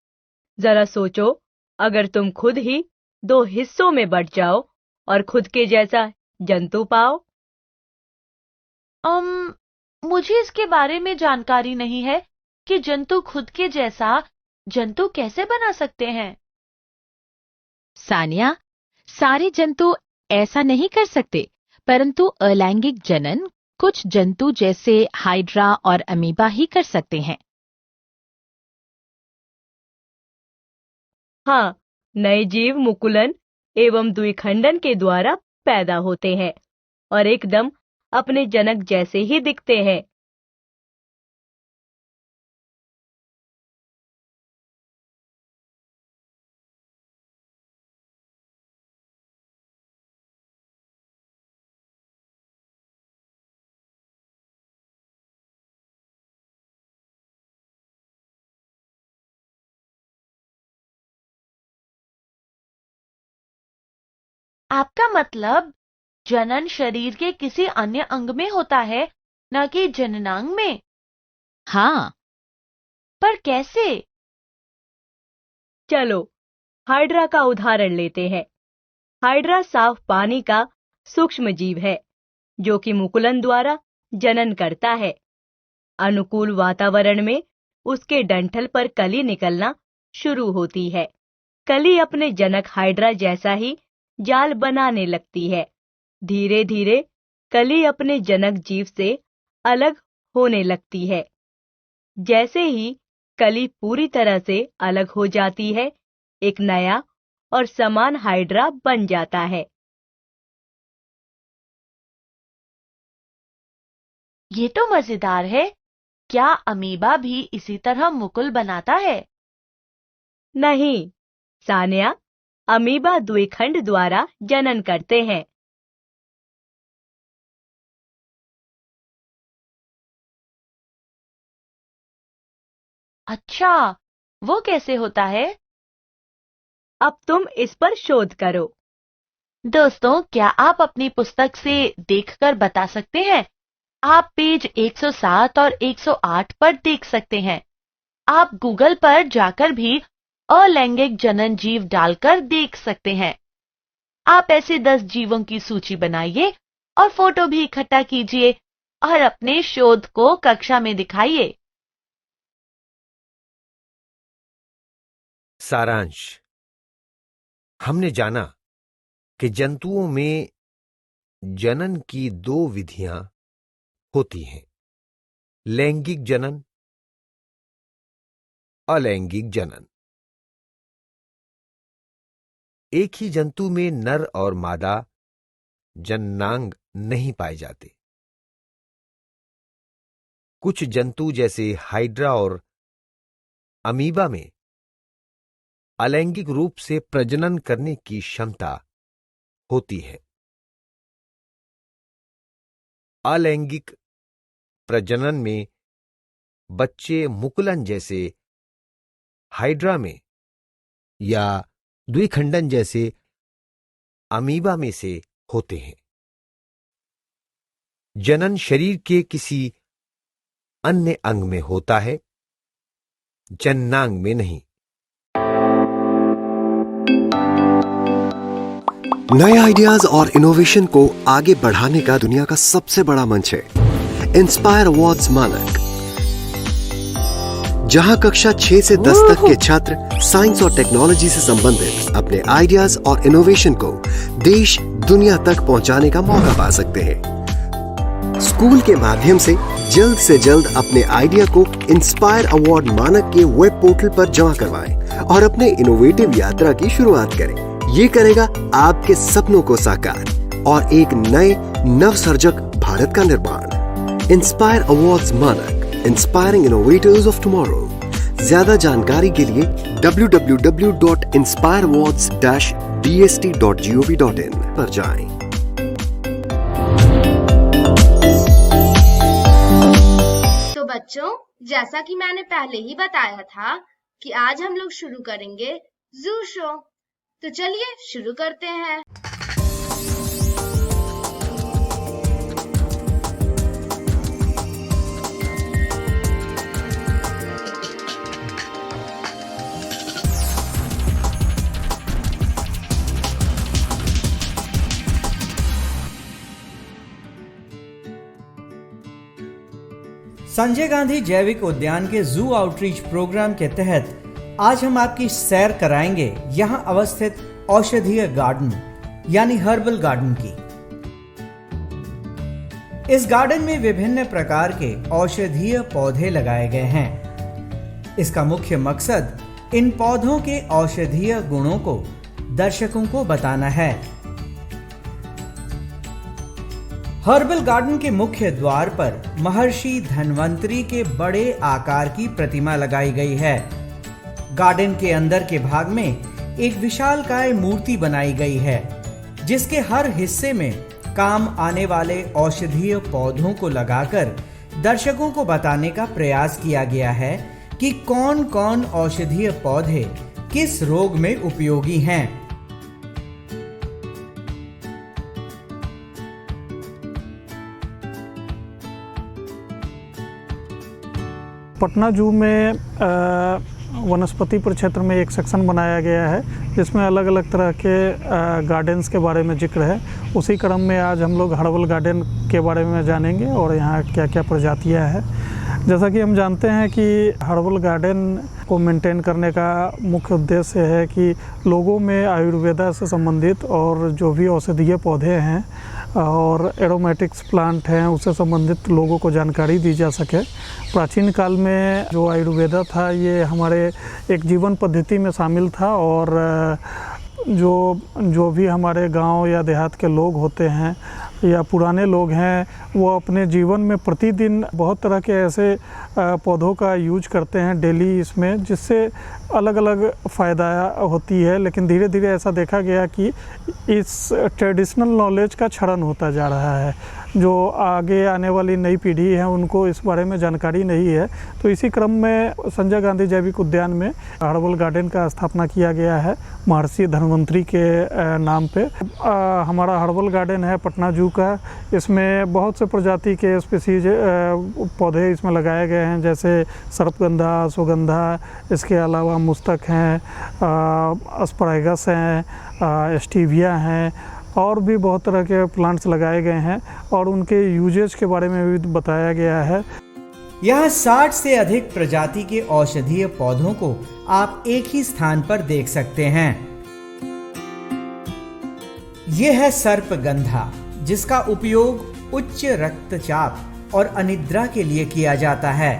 जरा सोचो, अगर तुम खुद ही 2 हिस्सों में बंट जाओ और खुद के जैसा जंतु पाओ। मुझे इसके बारे में जानकारी नहीं है कि जंतु खुद के जैसा जंतु कैसे बना सकते हैं। सानिया, सारे जंतु ऐसा नहीं कर सकते, परंतु अलैंगिक जनन कुछ जंतु जैसे हाइड्रा और अमीबा ही कर सकते हैं। हाँ, नए जीव मुकुलन एवं द्विखंडन के द्वारा पैदा होते हैं और एकदम अपने जनक जैसे ही दिखते हैं। आपका मतलब जनन शरीर के किसी अन्य अंग में होता है, न कि जननांग में? हाँ। पर कैसे? चलो हाइड्रा का उदाहरण लेते हैं। हाइड्रा साफ पानी का सूक्ष्म जीव है जो कि मुकुलन द्वारा जनन करता है। अनुकूल वातावरण में उसके डंठल पर कली निकलना शुरू होती है। कली अपने जनक हाइड्रा जैसा ही जाल बनाने लगती है। धीरे धीरे कली अपने जनक जीव से अलग होने लगती है। जैसे ही कली पूरी तरह से अलग हो जाती है, एक नया और समान हाइड्रा बन जाता है। ये तो मजेदार है। क्या अमीबा भी इसी तरह मुकुल बनाता है? नहीं सान्या, अमीबा द्विखंड द्वारा जनन करते हैं। अच्छा, वो कैसे होता है? अब तुम इस पर शोध करो। दोस्तों, क्या आप अपनी पुस्तक से देखकर बता सकते हैं? आप पेज 107 और 108 पर देख सकते हैं। आप गूगल पर जाकर भी अलैंगिक जनन जीव डालकर देख सकते हैं। आप ऐसे 10 जीवों की सूची बनाइए और फोटो भी इकट्ठा कीजिए और अपने शोध को कक्षा में दिखाइए। सारांश। हमने जाना कि जंतुओं में जनन की 2 विधियां होती हैं, लैंगिक जनन, अलैंगिक जनन। एक ही जंतु में नर और मादा जननांग नहीं पाए जाते। कुछ जंतु जैसे हाइड्रा और अमीबा में अलैंगिक रूप से प्रजनन करने की क्षमता होती है। अलैंगिक प्रजनन में बच्चे मुकुलन जैसे हाइड्रा में या द्विखंडन जैसे अमीबा में से होते हैं। जनन शरीर के किसी अन्य अंग में होता है, जननांग में नहीं। नए आइडियाज और इनोवेशन को आगे बढ़ाने का दुनिया का सबसे बड़ा मंच है इंस्पायर अवार्ड्स मानक, जहां कक्षा 6 से 10 तक के छात्र साइंस और टेक्नोलॉजी से संबंधित अपने आइडियाज और इनोवेशन को देश दुनिया तक पहुंचाने का मौका पा सकते हैं। स्कूल के माध्यम से जल्द अपने आइडिया को इंस्पायर अवार्ड मानक के वेब पोर्टल पर जमा करवाएं और अपने इनोवेटिव यात्रा की शुरुआत करें। ये करेगा आपके सपनों को साकार और एक नए नवसर्जक भारत का निर्माण। इंस्पायर अवार्ड्स मानक, इंस्पायरिंग इनोवेटर्स ऑफ टुमारो। ज्यादा जानकारी के लिए www.inspireawards-dst.gov.in पर जाएं। बच्चों, जैसा कि मैंने पहले ही बताया था कि आज हम लोग शुरू करेंगे जू शो। तो चलिए शुरू करते हैं। संजय गांधी जैविक उद्यान के जू आउटरीच प्रोग्राम के तहत आज हम आपकी सैर कराएंगे यहां अवस्थित औषधीय गार्डन यानी हर्बल गार्डन की। इस गार्डन में विभिन्न प्रकार के औषधीय पौधे लगाए गए हैं। इसका मुख्य मकसद इन पौधों के औषधीय गुणों को दर्शकों को बताना है। हर्बल गार्डन के मुख्य द्वार पर महर्षि धन्वंतरी के बड़े आकार की प्रतिमा लगाई गई है। गार्डन के अंदर के भाग में एक विशालकाय मूर्ति बनाई गई है, जिसके हर हिस्से में काम आने वाले औषधीय पौधों को लगाकर दर्शकों को बताने का प्रयास किया गया है कि कौन कौन औषधीय पौधे किस रोग में उपयोगी हैं। पटना जू में वनस्पति प्रक्षेत्र में एक सेक्शन बनाया गया है जिसमें अलग अलग तरह के गार्डन्स के बारे में जिक्र है। उसी क्रम में आज हम लोग हर्बल गार्डन के बारे में जानेंगे और यहाँ क्या क्या प्रजातियाँ हैं। जैसा कि हम जानते हैं कि हर्बल गार्डन को मेंटेन करने का मुख्य उद्देश्य है कि लोगों में आयुर्वेदा से संबंधित और जो भी औषधीय पौधे हैं और एरोमेटिक्स प्लांट हैं उससे संबंधित लोगों को जानकारी दी जा सके। प्राचीन काल में जो आयुर्वेदा था ये हमारे एक जीवन पद्धति में शामिल था और जो भी हमारे गांव या देहात के लोग होते हैं या पुराने लोग हैं वो अपने जीवन में प्रतिदिन बहुत तरह के ऐसे पौधों का यूज करते हैं डेली इसमें, जिससे अलग अलग फ़ायदा होती है। लेकिन धीरे धीरे ऐसा देखा गया कि इस ट्रेडिशनल नॉलेज का क्षरण होता जा रहा है। जो आगे आने वाली नई पीढ़ी है उनको इस बारे में जानकारी नहीं है। तो इसी क्रम में संजय गांधी जैविक उद्यान में हर्बल गार्डन का स्थापना किया गया है महर्षि धन्वंतरी के नाम पे। हमारा हर्बल गार्डन है पटना जू का। इसमें बहुत से प्रजाति के स्पीसीज पौधे इसमें लगाए गए हैं, जैसे सर्पगंधा, सुगंधा, इसके अलावा मुस्तक हैं, अस्परागस हैं, स्टीविया हैं और भी बहुत तरह के प्लांट्स लगाए गए हैं और उनके यूजेज के बारे में भी बताया गया है। यहाँ 60 से अधिक प्रजाति के औषधीय पौधों को आप एक ही स्थान पर देख सकते हैं। यह है सर्पगंधा, जिसका उपयोग उच्च रक्तचाप और अनिद्रा के लिए किया जाता है।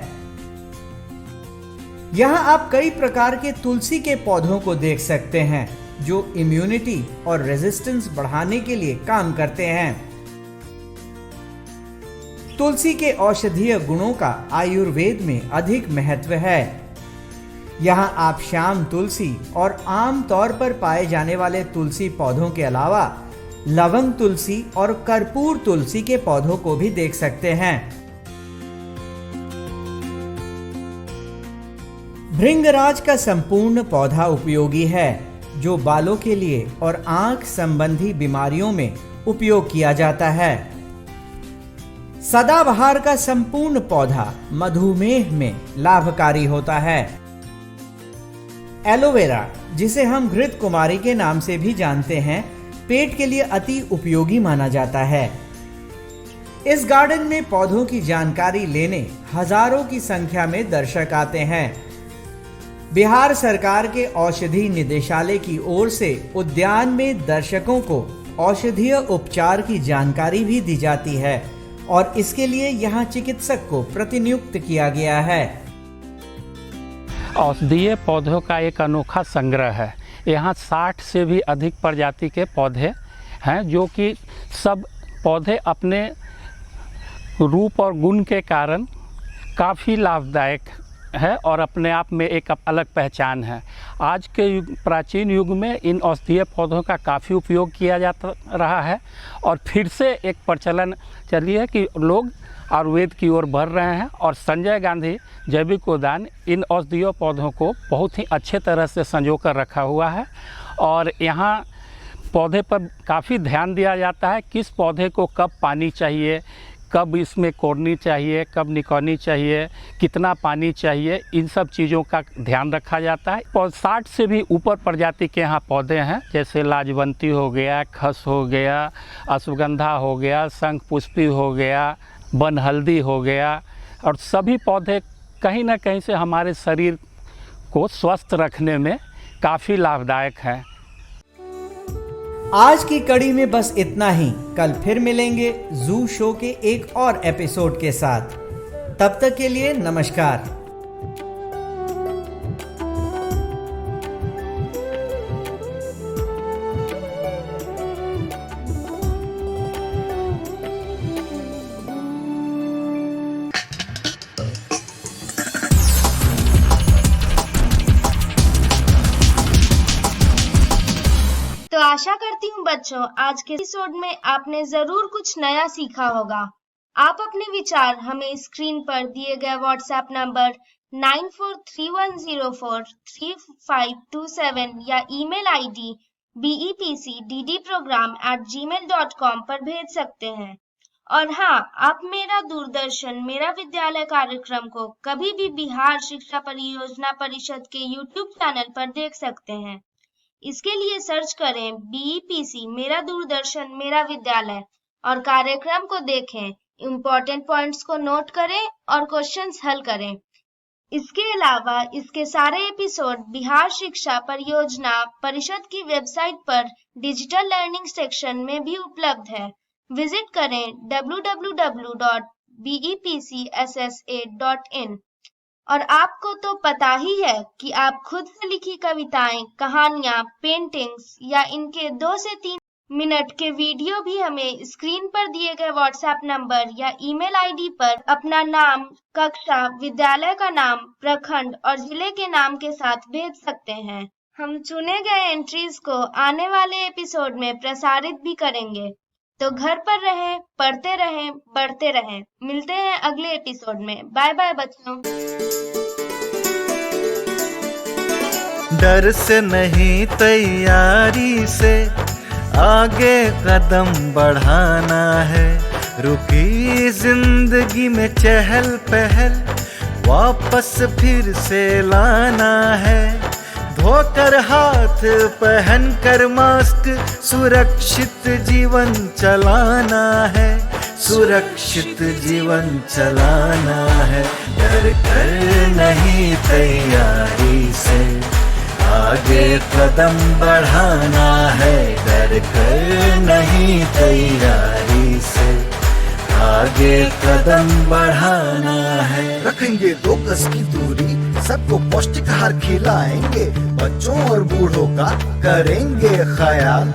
यहाँ आप कई प्रकार के तुलसी के पौधों को देख सकते हैं जो इम्यूनिटी और रेजिस्टेंस बढ़ाने के लिए काम करते हैं। तुलसी के औषधीय गुणों का आयुर्वेद में अधिक महत्व है। यहाँ आप श्याम तुलसी और आम तौर पर पाए जाने वाले तुलसी पौधों के अलावा लवंग तुलसी और कर्पूर तुलसी के पौधों को भी देख सकते हैं। भृंगराज का संपूर्ण पौधा उपयोगी है, जो बालों के लिए और आंख संबंधी बीमारियों में उपयोग किया जाता है। सदाबहार का संपूर्ण पौधा मधुमेह में लाभकारी होता है। एलोवेरा, जिसे हम घृत कुमारी के नाम से भी जानते हैं, पेट के लिए अति उपयोगी माना जाता है। इस गार्डन में पौधों की जानकारी लेने हजारों की संख्या में दर्शक आते हैं। बिहार सरकार के औषधि निदेशालय की ओर से उद्यान में दर्शकों को औषधीय उपचार की जानकारी भी दी जाती है और इसके लिए यहाँ चिकित्सक को प्रतिनियुक्त किया गया है। औषधीय पौधों का एक अनोखा संग्रह है। यहाँ 60 से भी अधिक प्रजाति के पौधे हैं, जो कि सब पौधे अपने रूप और गुण के कारण काफ़ी लाभदायक है और अपने आप में एक अलग पहचान है। आज के प्राचीन युग में इन औषधीय पौधों का काफ़ी उपयोग किया जाता रहा है और फिर से एक प्रचलन चली है कि लोग आयुर्वेद की ओर बढ़ रहे हैं। और संजय गांधी जैविक उद्यान इन औषधीय पौधों को बहुत ही अच्छे तरह से संजो कर रखा हुआ है और यहाँ पौधे पर काफ़ी ध्यान दिया जाता है, किस पौधे को कब पानी चाहिए, कब इसमें कोड़नी चाहिए, कब निकौनी चाहिए, कितना पानी चाहिए, इन सब चीज़ों का ध्यान रखा जाता है। 60 से भी ऊपर प्रजाति के यहाँ पौधे हैं, जैसे लाजवंती हो गया, खस हो गया, अश्वगंधा हो गया, शंख पुष्पी हो गया, वन हल्दी हो गया। और सभी पौधे कहीं ना कहीं से हमारे शरीर को स्वस्थ रखने में काफ़ी लाभदायक हैं। आज की कड़ी में बस इतना ही। कल फिर मिलेंगे जू शो के एक और एपिसोड के साथ। तब तक के लिए नमस्कार। तो आशा करती हूँ बच्चों आज के एपिसोड में आपने जरूर कुछ नया सीखा होगा। आप अपने विचार हमें स्क्रीन पर दिए गए व्हाट्सएप नंबर 9431043527 या ईमेल आईडी bepcddprogram@gmail.com पर भेज सकते हैं। और हाँ, आप मेरा दूरदर्शन मेरा विद्यालय कार्यक्रम को कभी भी बिहार शिक्षा परियोजना परिषद के YouTube चैनल पर देख सकते हैं। इसके लिए सर्च करें BEPC मेरा दूरदर्शन मेरा विद्यालय और कार्यक्रम को देखें, इम्पोर्टेंट पॉइंट्स को नोट करें और क्वेश्चंस हल करें। इसके अलावा इसके सारे एपिसोड बिहार शिक्षा परियोजना परिषद की वेबसाइट पर डिजिटल लर्निंग सेक्शन में भी उपलब्ध है। विजिट करें www.bepcssa.in। और आपको तो पता ही है कि आप खुद से लिखी कविताएं, कहानियां, पेंटिंग्स या इनके 2 से 3 मिनट के वीडियो भी हमें स्क्रीन पर दिए गए व्हाट्सएप नंबर या ईमेल आईडी पर अपना नाम, कक्षा, विद्यालय का नाम, प्रखंड और जिले के नाम के साथ भेज सकते हैं। हम चुने गए एंट्रीज को आने वाले एपिसोड में प्रसारित भी करेंगे। तो घर पर रहें, पढ़ते रहें, बढ़ते रहें। मिलते हैं अगले एपिसोड में। बाय बाय बच्चों। डर से नहीं तैयारी से आगे कदम बढ़ाना है। रुकी जिंदगी में चहल पहल वापस फिर से लाना है। धोकर हाथ पहन कर मास्क सुरक्षित जीवन चलाना है। सुरक्षित जीवन चलाना है। डर कर नहीं तैयारी से आगे कदम बढ़ाना है। डर कर नहीं तैयारी से आगे कदम बढ़ाना है। रखेंगे 2 गज की दूरी, सबको पौष्टिक आहार खिलाएंगे, बच्चों और बूढ़ों का करेंगे ख्याल।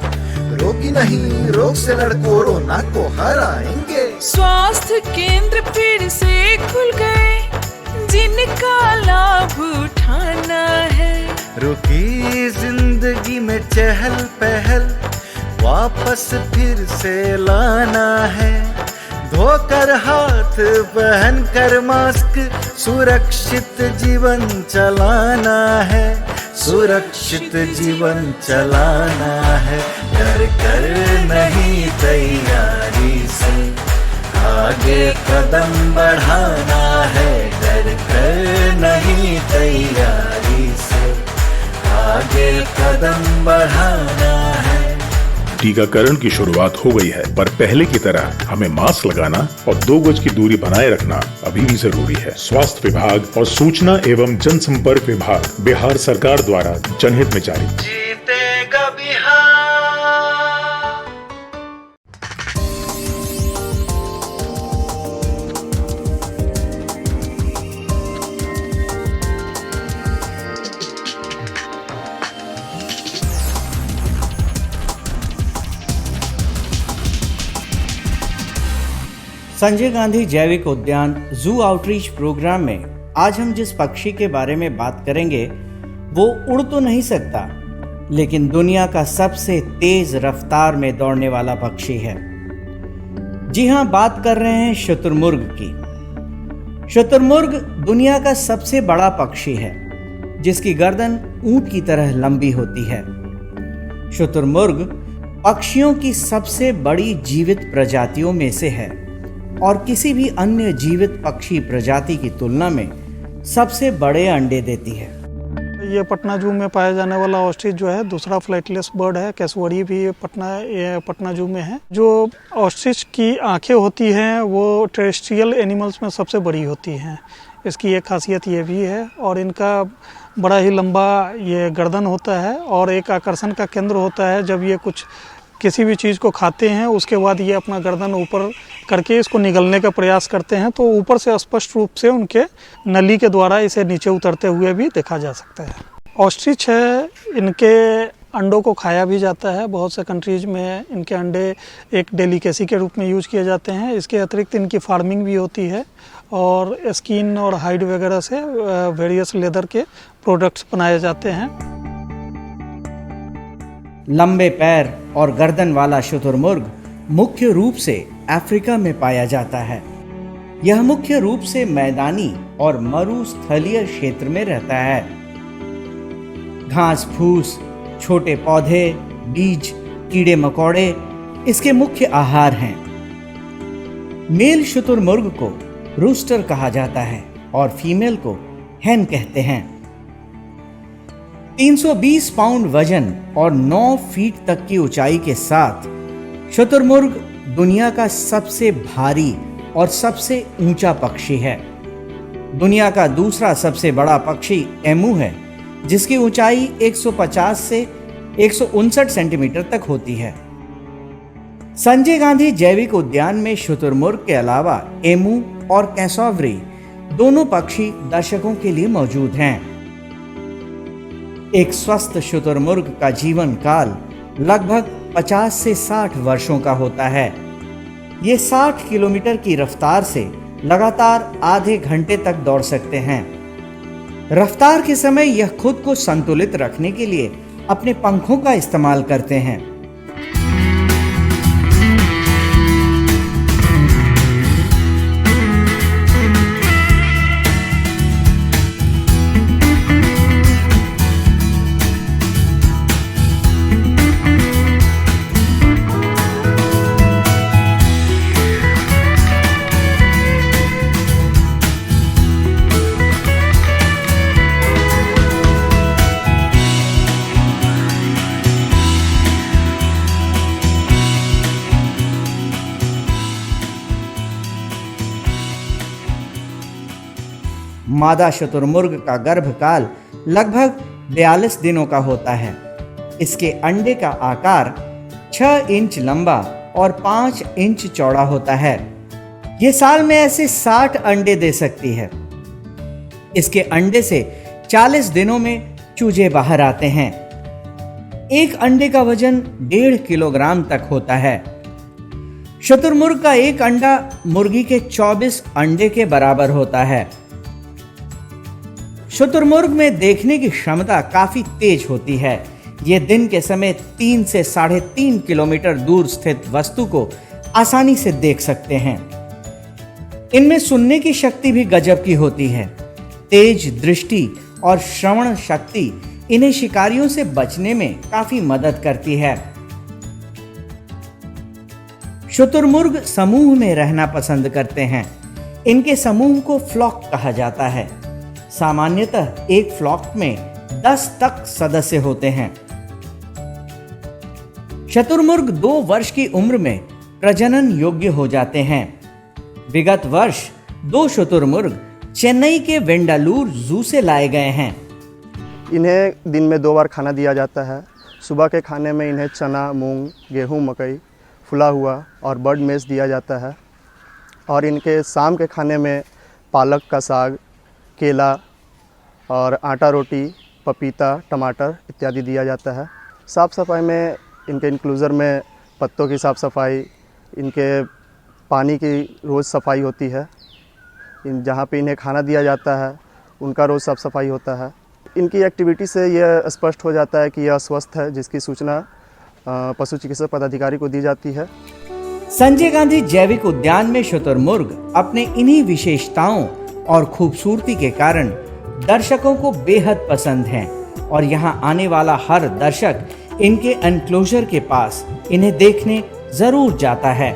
रोगी नहीं रोग से लड़ कोरोना को हराएंगे। स्वास्थ्य केंद्र फिर से खुल गए, जिनका लाभ उठाना है। रुकी जिंदगी में चहल पहल वापस फिर से लाना है। धोकर हाथ पहन कर मास्क सुरक्षित जीवन चलाना है। सुरक्षित जीवन चलाना है। डर कर नहीं तैयारी से आगे कदम बढ़ाना है। डर कर नहीं तैयारी से आगे कदम बढ़ाना है। टीकाकरण की शुरुआत हो गई है, पर पहले की तरह हमें मास्क लगाना और 2 गज की दूरी बनाए रखना अभी भी जरूरी है। स्वास्थ्य विभाग और सूचना एवं जनसंपर्क विभाग बिहार सरकार द्वारा जनहित में जारी। जीतेगा बिहार। संजय गांधी जैविक उद्यान जू आउटरीच प्रोग्राम में आज हम जिस पक्षी के बारे में बात करेंगे वो उड़ तो नहीं सकता, लेकिन दुनिया का सबसे तेज रफ्तार में दौड़ने वाला पक्षी है। जी हां, बात कर रहे हैं शुतुरमुर्ग की। शुतुरमुर्ग दुनिया का सबसे बड़ा पक्षी है, जिसकी गर्दन ऊंट की तरह लंबी होती है। शुतुरमुर्ग पक्षियों की सबसे बड़ी जीवित प्रजातियों में से है और किसी भी अन्य जीवित पक्षी प्रजाति की तुलना में सबसे बड़े अंडे देती है। ये पटना जू में पाया जाने वाला ऑस्ट्रिच जो है दूसरा फ्लाइटलेस बर्ड है। कैसुअरी भी पटना जू में है। जो ऑस्ट्रिच की आंखें होती हैं वो टेरेस्ट्रियल एनिमल्स में सबसे बड़ी होती हैं। इसकी एक खासियत ये भी है, और इनका बड़ा ही लंबा ये गर्दन होता है और एक आकर्षण का केंद्र होता है। जब ये किसी भी चीज़ को खाते हैं उसके बाद ये अपना गर्दन ऊपर करके इसको निगलने का प्रयास करते हैं, तो ऊपर से स्पष्ट रूप से उनके नली के द्वारा इसे नीचे उतरते हुए भी देखा जा सकता है। ऑस्ट्रिच है, इनके अंडों को खाया भी जाता है। बहुत से कंट्रीज में इनके अंडे एक डेलिकेसी के रूप में यूज किए जाते हैं। इसके अतिरिक्त इनकी फार्मिंग भी होती है और स्किन और हाइड वगैरह से वेरियस लेदर के प्रोडक्ट्स बनाए जाते हैं। लंबे पैर और गर्दन वाला शुतुरमुर्ग मुख्य रूप से अफ्रीका में पाया जाता है। यह मुख्य रूप से मैदानी और मरुस्थलीय क्षेत्र में रहता है। घास फूस, छोटे पौधे, बीज, कीड़े मकोड़े इसके मुख्य आहार हैं। मेल शुतुरमुर्ग को रूस्टर कहा जाता है और फीमेल को हैन कहते हैं। 320 पाउंड वजन और 9 फीट तक की ऊंचाई के साथ शुतुरमुर्ग दुनिया का सबसे भारी और सबसे ऊंचा पक्षी है। दुनिया का दूसरा सबसे बड़ा पक्षी एमू है, जिसकी ऊंचाई 150 से 159 सेंटीमीटर तक होती है। संजय गांधी जैविक उद्यान में शुतुरमुर्ग के अलावा एमू और कैसोवरी दोनों पक्षी दर्शकों के लिए मौजूद हैं। एक स्वस्थ शुतुरमुर्ग का जीवन काल लगभग 50 से 60 वर्षों का होता है। ये 60 किलोमीटर की रफ्तार से लगातार आधे घंटे तक दौड़ सकते हैं। रफ्तार के समय यह खुद को संतुलित रखने के लिए अपने पंखों का इस्तेमाल करते हैं। मादा शुतुरमुर्ग का गर्भकाल लगभग 42 दिनों का होता है। इसके अंडे का आकार 6 इंच लंबा और 5 इंच चौड़ा होता है। ये साल में ऐसे 60 अंडे दे सकती है। इसके अंडे से 40 दिनों में चूजे बाहर आते हैं। एक अंडे का वजन 1.5 किलोग्राम तक होता है। शुतुरमुर्ग का एक अंडा मुर्गी के 24 अंडे के बराबर होता है। शुतुरमुर्ग में देखने की क्षमता काफी तेज होती है। ये दिन के समय 3 से 3.5 किलोमीटर दूर स्थित वस्तु को आसानी से देख सकते हैं। इनमें सुनने की शक्ति भी गजब की होती है। तेज दृष्टि और श्रवण शक्ति इन्हें शिकारियों से बचने में काफी मदद करती है। शुतुरमुर्ग समूह में रहना पसंद करते हैं। इनके समूह को फ्लॉक कहा जाता है। सामान्यतः एक फ्लॉक में 10 तक सदस्य होते हैं। शुतुरमुर्ग 2 वर्ष की उम्र में प्रजनन योग्य हो जाते हैं। विगत वर्ष 2 शुतुरमुर्ग चेन्नई के वेंडालूर जू से लाए गए हैं। इन्हें दिन में 2 बार खाना दिया जाता है। सुबह के खाने में इन्हें चना, मूंग, गेहूं, मकई, फुला हुआ और बर्ड मेज दिया जाता है, और इनके शाम के खाने में पालक का साग, केला और आटा रोटी, पपीता, टमाटर इत्यादि दिया जाता है। साफ़ सफाई में इनके इंक्लूजर में पत्तों की साफ़ सफाई, इनके पानी की रोज़ सफाई होती है। जहाँ पे इन्हें खाना दिया जाता है उनका रोज़ साफ सफाई होता है। इनकी एक्टिविटी से यह स्पष्ट हो जाता है कि यह अस्वस्थ है, जिसकी सूचना पशु चिकित्सक पदाधिकारी को दी जाती है। संजय गांधी जैविक उद्यान में शुतुरमुर्ग अपने इन्हीं विशेषताओं और खूबसूरती के कारण दर्शकों को बेहद पसंद हैं और यहाँ आने वाला हर दर्शक इनके एनक्लोजर के पास इन्हें देखने जरूर जाता है।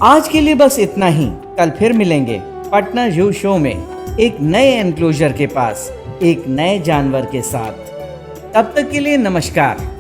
आज के लिए बस इतना ही। कल फिर मिलेंगे पटना जू शो में एक नए एनक्लोजर के पास एक नए जानवर के साथ। तब तक के लिए नमस्कार।